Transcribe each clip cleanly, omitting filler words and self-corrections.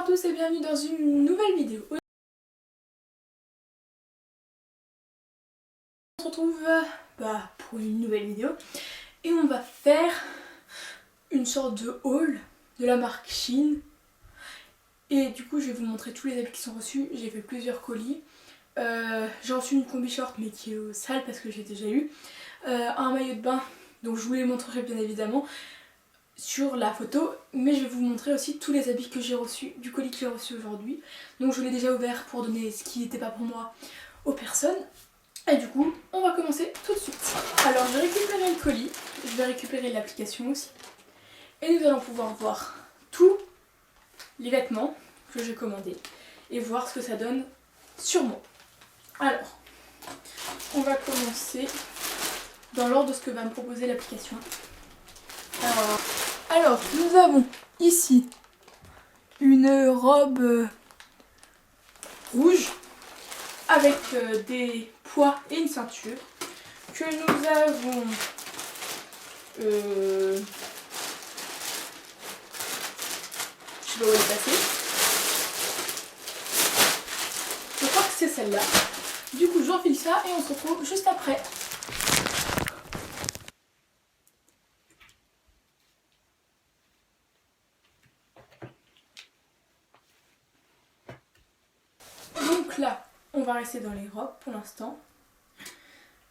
Bonjour à tous et bienvenue dans une nouvelle vidéo. On se retrouve pour une nouvelle vidéo et on va faire une sorte de haul de la marque Shein. Et du coup je vais vous montrer tous les habits qui sont reçus. J'ai fait plusieurs colis. J'ai reçu une combi short mais qui est sale parce que j'ai déjà eu. Un maillot de bain donc je vous les montrerai bien évidemment sur la photo, mais je vais vous montrer aussi tous les habits que j'ai reçus du colis que j'ai reçu aujourd'hui. Donc je l'ai déjà ouvert pour donner ce qui n'était pas pour moi aux personnes. Et du coup on va commencer tout de suite. Alors je vais récupérer le colis, je vais récupérer l'application aussi. Et nous allons pouvoir voir tous les vêtements que j'ai commandés et voir ce que ça donne sur moi. Alors on va commencer dans l'ordre de ce que va me proposer l'application. Alors, nous avons ici une robe rouge avec des pois et une ceinture que nous avons je sais pas où elle est passée. Je crois que c'est celle-là. Du coup, j'enfile ça et on se retrouve juste après. Donc là, on va rester dans les robes pour l'instant.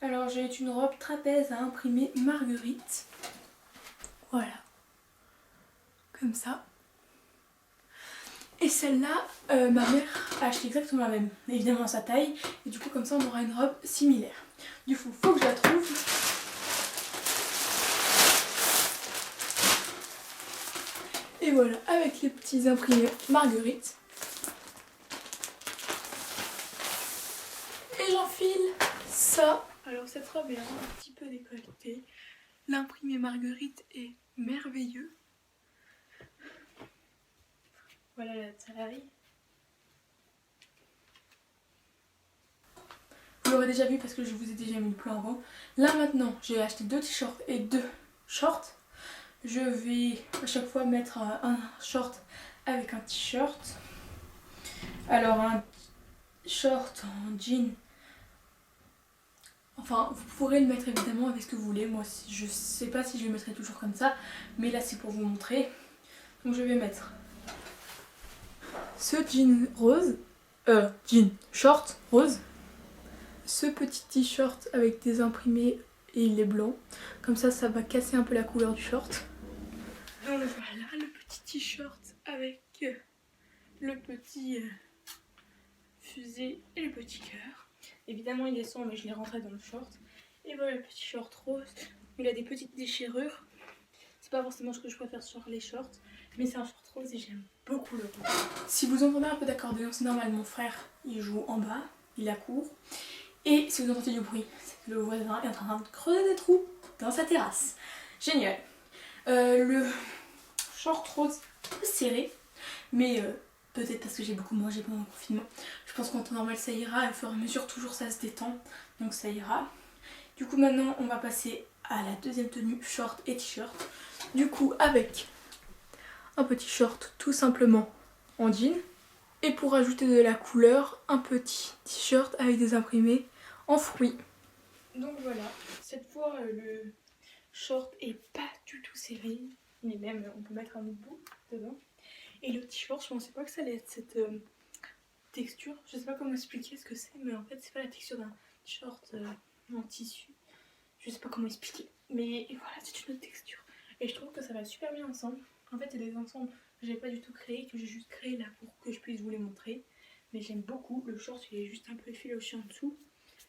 Alors j'ai une robe trapèze à imprimer Marguerite. Voilà. Comme ça. Et celle-là, ma mère a acheté exactement la même. Évidemment sa taille. Et du coup comme ça on aura une robe similaire. Du coup, faut que je la trouve. Et voilà, avec les petits imprimés Marguerite. Et j'enfile ça. Alors cette robe est un petit peu décolletée. L'imprimé Marguerite est merveilleux. Voilà la taille. Vous l'aurez déjà vu parce que je vous ai déjà mis le plan avant. Là maintenant, j'ai acheté 2 t-shirts et 2 shorts. Je vais à chaque fois mettre un short avec un t-shirt. Alors un short en jean. Enfin, vous pourrez le mettre évidemment avec ce que vous voulez. Moi, je sais pas si je le mettrai toujours comme ça. Mais là, c'est pour vous montrer. Donc je vais mettre ce jean rose. Jean short rose. Ce petit t-shirt avec des imprimés et il est blanc. Comme ça, ça va casser un peu la couleur du short. Donc voilà, le petit t-shirt avec le petit fusée et le petit cœur. Évidemment, il est sombre, mais je l'ai rentré dans le short. Et voilà le petit short rose. Il a des petites déchirures. C'est pas forcément ce que je préfère sur les shorts, mais c'est un short rose et j'aime beaucoup le rose. Si vous entendez un peu d'accordéon, c'est normal, mon frère il joue en bas, il accourt. Et si vous entendez du bruit, c'est que le voisin est en train de creuser des trous dans sa terrasse. Génial. Le short rose un peu serré, mais peut-être parce que j'ai beaucoup mangé pendant le confinement. Je pense qu'en temps normal ça ira, et au fur et à mesure toujours ça se détend, donc ça ira. Du coup maintenant on va passer à la deuxième tenue, short et t-shirt. Du coup avec un petit short tout simplement en jean. Et pour ajouter de la couleur, un petit t-shirt avec des imprimés en fruits. Donc voilà, cette fois le short est pas du tout serré, mais même on peut mettre un autre bout dedans. Et le t-shirt, je pensais pas que ça allait être cette texture. Je sais pas comment expliquer ce que c'est, mais en fait c'est pas la texture d'un t-shirt en tissu. Je sais pas comment expliquer, mais voilà, c'est une autre texture. Et je trouve que ça va super bien ensemble. En fait, c'est des ensembles que j'ai pas du tout créés, que j'ai juste créé là pour que je puisse vous les montrer. Mais j'aime beaucoup. Le short, il est juste un peu effiloché en dessous,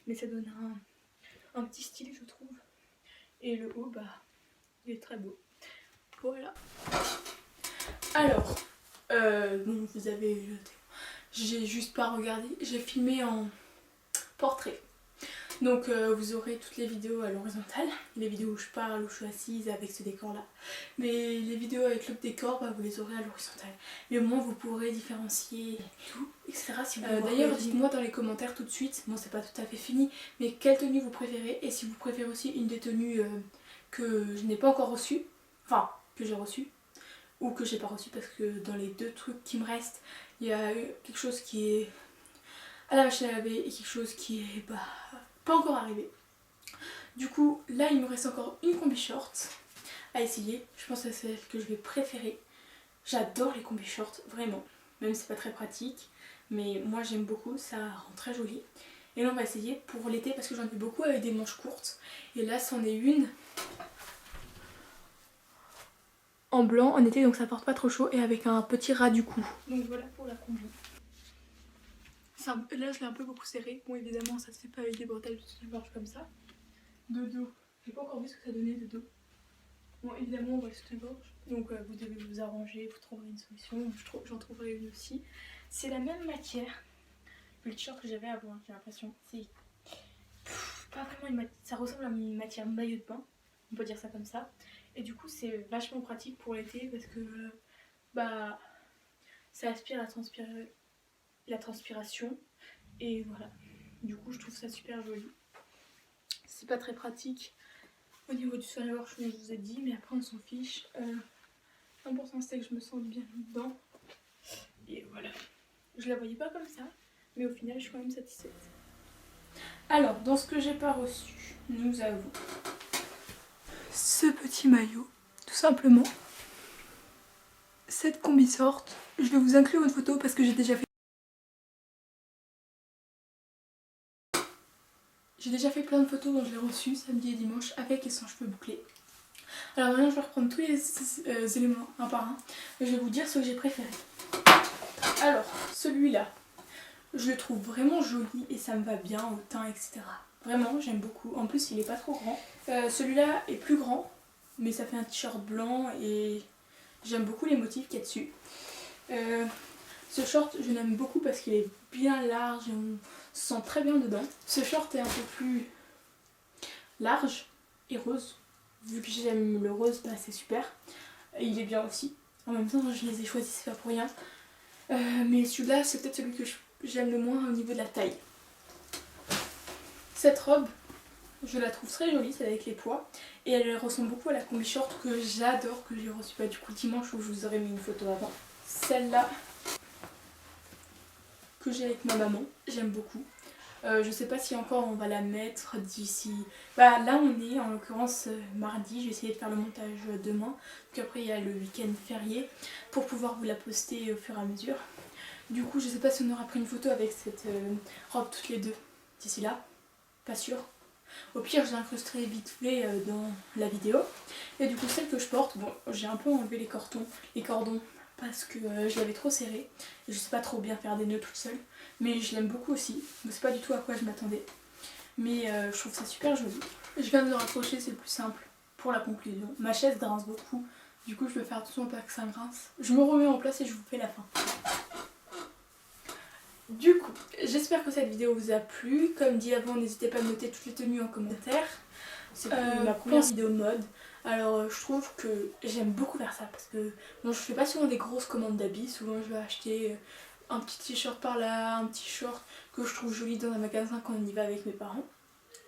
mais ça donne un petit style, je trouve. Et le haut, bah, il est très beau. Voilà. Alors, bon, vous avez... J'ai juste pas regardé. J'ai filmé en portrait. Donc vous aurez toutes les vidéos à l'horizontale, les vidéos où je parle, où je suis assise avec ce décor là. Mais les vidéos avec l'autre décor, bah, vous les aurez à l'horizontale. Mais au moins vous pourrez différencier tout, etc. Si d'ailleurs dites-moi dans les commentaires tout de suite, bon c'est pas tout à fait fini, mais quelle tenue vous préférez et si vous préférez aussi une des tenues que je n'ai pas encore reçue, enfin que j'ai reçue. ou que j'ai pas reçu, parce que dans les 2 trucs qui me restent, il y a quelque chose qui est à la machine à laver et quelque chose qui est pas encore arrivé. Du coup là il me reste encore une combi short à essayer. Je pense que c'est celle que je vais préférer. J'adore les combi shorts, vraiment. Même si c'est pas très pratique, mais moi j'aime beaucoup, ça rend très joli. Et là on va essayer pour l'été parce que j'en ai beaucoup avec des manches courtes. Et là c'en est une en blanc en été, donc ça porte pas trop chaud, et avec un petit ras du cou. Donc voilà pour la combi. Là je l'ai un peu beaucoup serré. Bon évidemment ça se fait pas avec des bretelles de soutien-gorge comme ça. De dos, j'ai pas encore vu ce que ça donnait de dos. Bon évidemment on voit le soutien-gorge, donc vous devez vous arranger, vous trouverez une solution, j'en trouverai une aussi. C'est la même matière que le t-shirt que j'avais avant, j'ai l'impression. C'est pas vraiment une matière, ça ressemble à une matière maillot de bain, on peut dire ça comme ça. Et du coup c'est vachement pratique pour l'été parce que ça aspire la transpiration, et voilà. Du coup je trouve ça super joli. C'est pas très pratique au niveau du soutien-gorge comme je vous ai dit, mais après on s'en fiche. L'important c'est que je me sente bien dedans. Et voilà. Je la voyais pas comme ça, mais au final je suis quand même satisfaite. Alors, dans ce que j'ai pas reçu, nous avons ce petit maillot, tout simplement. Cette combi sorte. Je vais vous inclure une photo parce que j'ai déjà fait plein de photos dont je l'ai reçu samedi et dimanche avec et sans cheveux bouclés. Alors maintenant je vais reprendre tous les éléments un par un et je vais vous dire ce que j'ai préféré. Alors celui-là, je le trouve vraiment joli et ça me va bien au teint, etc. Vraiment j'aime beaucoup, en plus il est pas trop grand. Celui-là est plus grand, mais ça fait un t-shirt blanc et j'aime beaucoup les motifs qu'il y a dessus. Ce short je l'aime beaucoup parce qu'il est bien large et on se sent très bien dedans. Ce short est un peu plus large et rose. Vu que j'aime le rose, c'est super. Et il est bien aussi. En même temps, je les ai choisis, c'est pas pour rien. Mais celui-là, c'est peut-être celui que j'aime le moins au niveau de la taille. Cette robe, je la trouve très jolie, c'est avec les pois. Et elle ressemble beaucoup à la combi short que j'adore, que j'ai reçue du coup dimanche, où je vous aurais mis une photo avant. Celle-là, que j'ai avec ma maman, j'aime beaucoup. Je sais pas si encore on va la mettre d'ici... là on est en l'occurrence mardi, je vais essayer de faire le montage demain. Donc après il y a le week-end férié pour pouvoir vous la poster au fur et à mesure. Du coup je sais pas si on aura pris une photo avec cette robe toutes les deux d'ici là, pas sûr. Au pire je l'incrusterai vite fait dans la vidéo. Et du coup celle que je porte, bon j'ai un peu enlevé les cordons parce que je l'avais trop serré. Je sais pas trop bien faire des nœuds toute seule, mais je l'aime beaucoup aussi. C'est pas du tout à quoi je m'attendais, mais je trouve ça super joli. Je viens de le raccrocher, c'est le plus simple pour la conclusion. Ma chaise grince beaucoup, du coup je vais faire attention pas que ça grince. Je me remets en place et je vous fais la fin. Du coup, j'espère que cette vidéo vous a plu. Comme dit avant, n'hésitez pas à noter toutes les tenues en commentaire. C'est ma première vidéo mode. Alors je trouve que j'aime beaucoup faire ça parce que bon, je fais pas souvent des grosses commandes d'habits. Souvent je vais acheter un petit t-shirt par là, un petit short que je trouve joli dans un magasin quand on y va avec mes parents.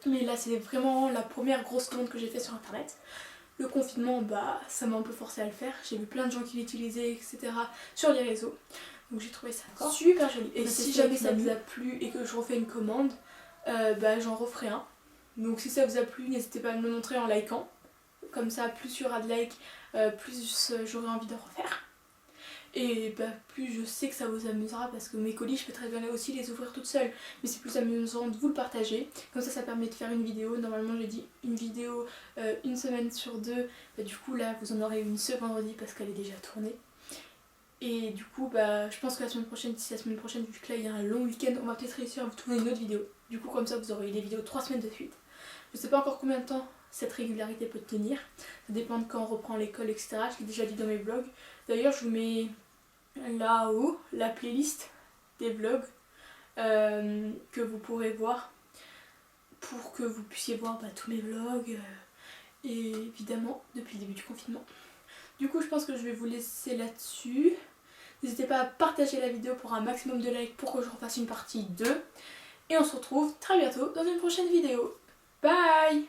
Mais là c'est vraiment la première grosse commande que j'ai fait sur internet. Le confinement, ça m'a un peu forcé à le faire. J'ai vu plein de gens qui l'utilisaient, etc. sur les réseaux. Donc j'ai trouvé ça super joli. Et si jamais ça vous a plu et que je refais une commande, j'en referai un. Donc si ça vous a plu, n'hésitez pas à me le montrer en likant. Comme ça, plus il y aura de likes, plus j'aurai envie de refaire. Et plus je sais que ça vous amusera parce que mes colis, je peux très bien aussi les ouvrir toute seule. Mais c'est plus amusant de vous le partager. Comme ça, ça permet de faire une vidéo. Normalement, j'ai dit une vidéo une semaine sur deux. Du coup, là, vous en aurez une ce vendredi parce qu'elle est déjà tournée. Et du coup, je pense que la semaine prochaine, d'ici la semaine prochaine, vu que là, il y a un long week-end, on va peut-être réussir à vous trouver une autre vidéo. Du coup, comme ça, vous aurez des vidéos 3 semaines de suite. Je sais pas encore combien de temps cette régularité peut tenir. Ça dépend de quand on reprend l'école, etc. Je l'ai déjà dit dans mes vlogs. D'ailleurs, je vous mets là-haut la playlist des vlogs que vous pourrez voir pour que vous puissiez voir tous mes vlogs et évidemment depuis le début du confinement. Du coup, je pense que je vais vous laisser là-dessus. N'hésitez pas à partager la vidéo pour un maximum de likes pour que je refasse une partie 2. Et on se retrouve très bientôt dans une prochaine vidéo. Bye!